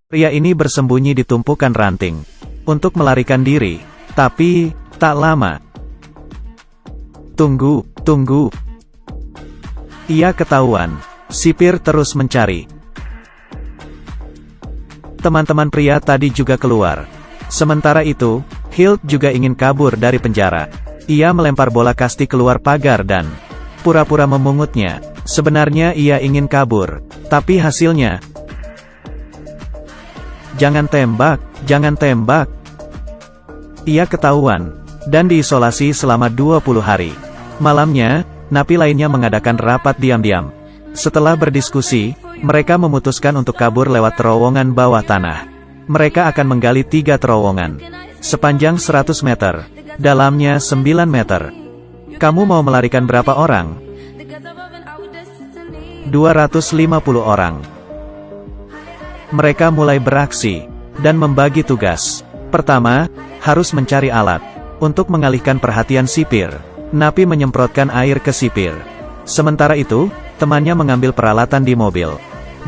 Pria ini bersembunyi di tumpukan ranting untuk melarikan diri, tapi tak lama. Tunggu. Ia ketahuan. Sipir terus mencari. Teman-teman pria tadi juga keluar. Sementara itu, Hilt juga ingin kabur dari penjara. Ia melempar bola kasti keluar pagar dan pura-pura memungutnya. Sebenarnya ia ingin kabur, tapi hasilnya, jangan tembak. Ia ketahuan, dan diisolasi selama 20 hari. Malamnya, napi lainnya mengadakan rapat diam-diam. Setelah berdiskusi, mereka memutuskan untuk kabur lewat terowongan bawah tanah. Mereka akan menggali 3 terowongan. Sepanjang 100 meter. Dalamnya 9 meter. Kamu mau melarikan berapa orang? 250 orang. Mereka mulai beraksi, dan membagi tugas. Pertama, harus mencari alat. Untuk mengalihkan perhatian sipir, napi menyemprotkan air ke sipir. Sementara itu, temannya mengambil peralatan di mobil,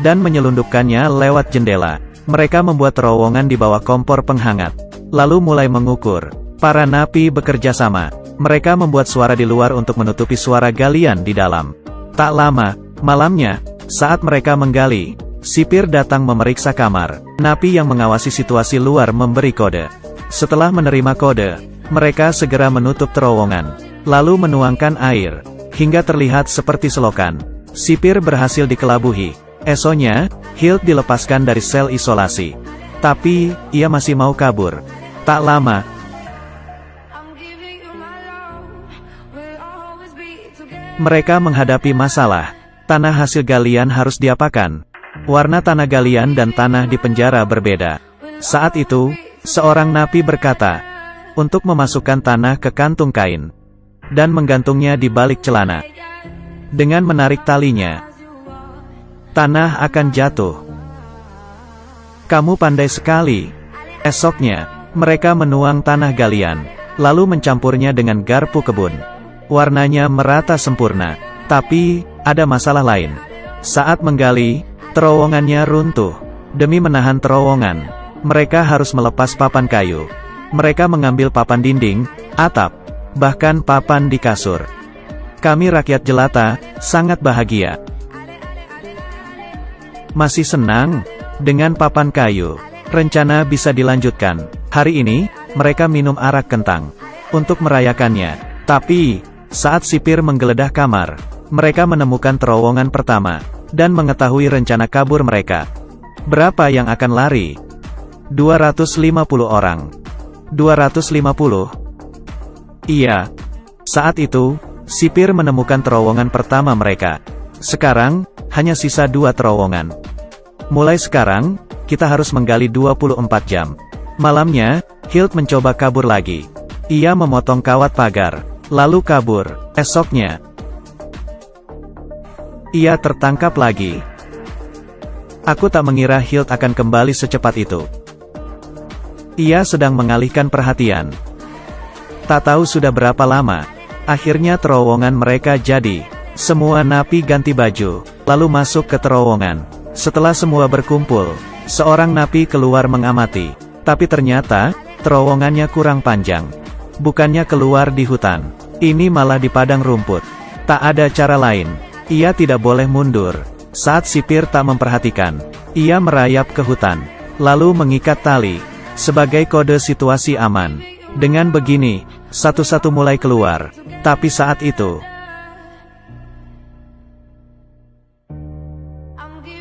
dan menyelundupkannya lewat jendela. Mereka membuat terowongan di bawah kompor penghangat, lalu mulai mengukur. Para napi bekerja sama. Mereka membuat suara di luar untuk menutupi suara galian di dalam. Tak lama, malamnya, saat mereka menggali, sipir datang memeriksa kamar. Napi yang mengawasi situasi luar memberi kode. Setelah menerima kode, mereka segera menutup terowongan, lalu menuangkan air, hingga terlihat seperti selokan. Sipir berhasil dikelabuhi. Esoknya, Hilt dilepaskan dari sel isolasi. Tapi, ia masih mau kabur. Tak lama, mereka menghadapi masalah. Tanah hasil galian harus diapakan? Warna tanah galian dan tanah di penjara berbeda. Saat itu, seorang napi berkata, untuk memasukkan tanah ke kantung kain, dan menggantungnya di balik celana. Dengan menarik talinya, tanah akan jatuh. Kamu pandai sekali. Esoknya, mereka menuang tanah galian, lalu mencampurnya dengan garpu kebun. Warnanya merata sempurna. Tapi, ada masalah lain. Saat menggali, terowongannya runtuh. Demi menahan terowongan, mereka harus melepas papan kayu. Mereka mengambil papan dinding, atap, bahkan papan di kasur. Kami rakyat jelata, sangat bahagia. Masih senang? Dengan papan kayu, rencana bisa dilanjutkan. Hari ini, mereka minum arak kentang untuk merayakannya. Tapi, saat sipir menggeledah kamar, mereka menemukan terowongan pertama, dan mengetahui rencana kabur mereka. Berapa yang akan lari? 250 orang. 250? Iya. Saat itu, sipir menemukan terowongan pertama mereka. Sekarang, hanya sisa 2 terowongan. Mulai sekarang, kita harus menggali 24 jam. Malamnya, Hilt mencoba kabur lagi. Ia memotong kawat pagar, lalu kabur. Esoknya, ia tertangkap lagi. Aku tak mengira Hilt akan kembali secepat itu. Ia sedang mengalihkan perhatian. Tak tahu sudah berapa lama. Akhirnya terowongan mereka jadi. Semua napi ganti baju, lalu masuk ke terowongan. Setelah semua berkumpul, seorang napi keluar mengamati. Tapi ternyata, terowongannya kurang panjang. Bukannya keluar di hutan, ini malah di padang rumput. Tak ada cara lain. Ia tidak boleh mundur. Saat sipir tak memperhatikan, ia merayap ke hutan, lalu mengikat tali, sebagai kode situasi aman. Dengan begini, satu-satu mulai keluar. Tapi saat itu,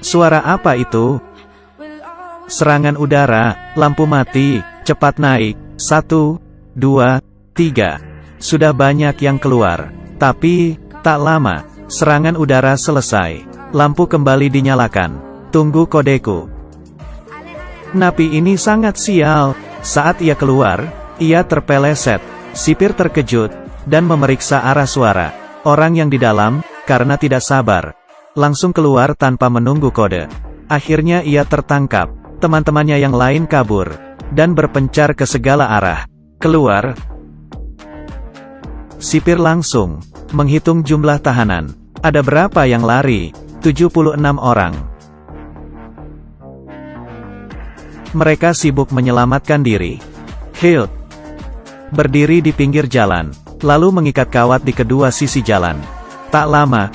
suara apa itu? Serangan udara, lampu mati, cepat naik, 1, 2, 3. Sudah banyak yang keluar. Tapi, tak lama, serangan udara selesai. Lampu kembali dinyalakan. Tunggu kodeku. Napi ini sangat sial. Saat ia keluar, ia terpeleset. Sipir terkejut, dan memeriksa arah suara. Orang yang di dalam, karena tidak sabar, langsung keluar tanpa menunggu kode. Akhirnya ia tertangkap. Teman-temannya yang lain kabur, dan berpencar ke segala arah. Keluar. Sipir langsung menghitung jumlah tahanan. Ada berapa yang lari? 76 orang. Mereka sibuk menyelamatkan diri. Hilt berdiri di pinggir jalan, lalu mengikat kawat di kedua sisi jalan. Tak lama,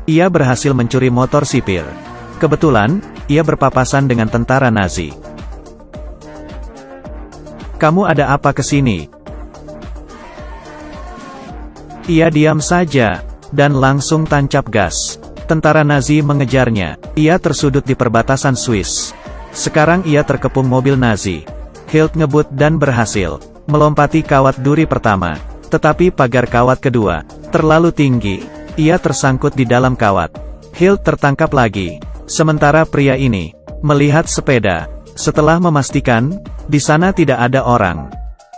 ia berhasil mencuri motor sipir. Kebetulan, ia berpapasan dengan tentara Nazi. "Kamu ada apa kesini?" Ia diam saja, dan langsung tancap gas. Tentara Nazi mengejarnya. Ia tersudut di perbatasan Swiss. Sekarang ia terkepung mobil Nazi. Hilt ngebut dan berhasil melompati kawat duri pertama. Tetapi pagar kawat kedua terlalu tinggi. Ia tersangkut di dalam kawat. Hilt tertangkap lagi. Sementara pria ini melihat sepeda. Setelah memastikan di sana tidak ada orang,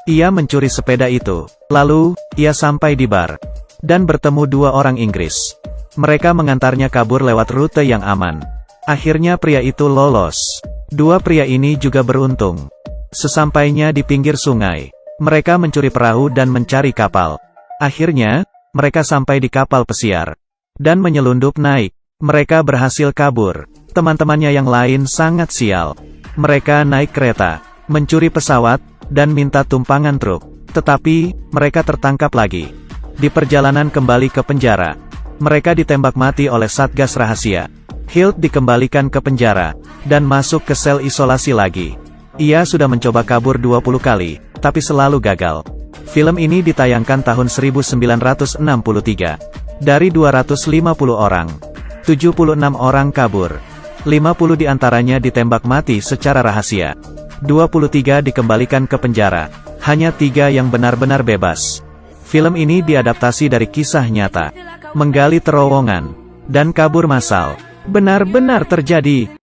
ia mencuri sepeda itu. Lalu, ia sampai di bar dan bertemu dua orang Inggris. Mereka mengantarnya kabur lewat rute yang aman. Akhirnya pria itu lolos. Dua pria ini juga beruntung. Sesampainya di pinggir sungai, mereka mencuri perahu dan mencari kapal. Akhirnya, mereka sampai di kapal pesiar dan menyelundup naik. Mereka berhasil kabur. Teman-temannya yang lain sangat sial. Mereka naik kereta, mencuri pesawat, dan minta tumpangan truk. Tetapi, mereka tertangkap lagi. Di perjalanan kembali ke penjara, mereka ditembak mati oleh Satgas Rahasia. Hilt dikembalikan ke penjara, dan masuk ke sel isolasi lagi. Ia sudah mencoba kabur 20 kali, tapi selalu gagal. Film ini ditayangkan tahun 1963. Dari 250 orang, 76 orang kabur. 50 diantaranya ditembak mati secara rahasia. 23 dikembalikan ke penjara. Hanya 3 yang benar-benar bebas. Film ini diadaptasi dari kisah nyata. Menggali terowongan dan kabur massal benar-benar terjadi.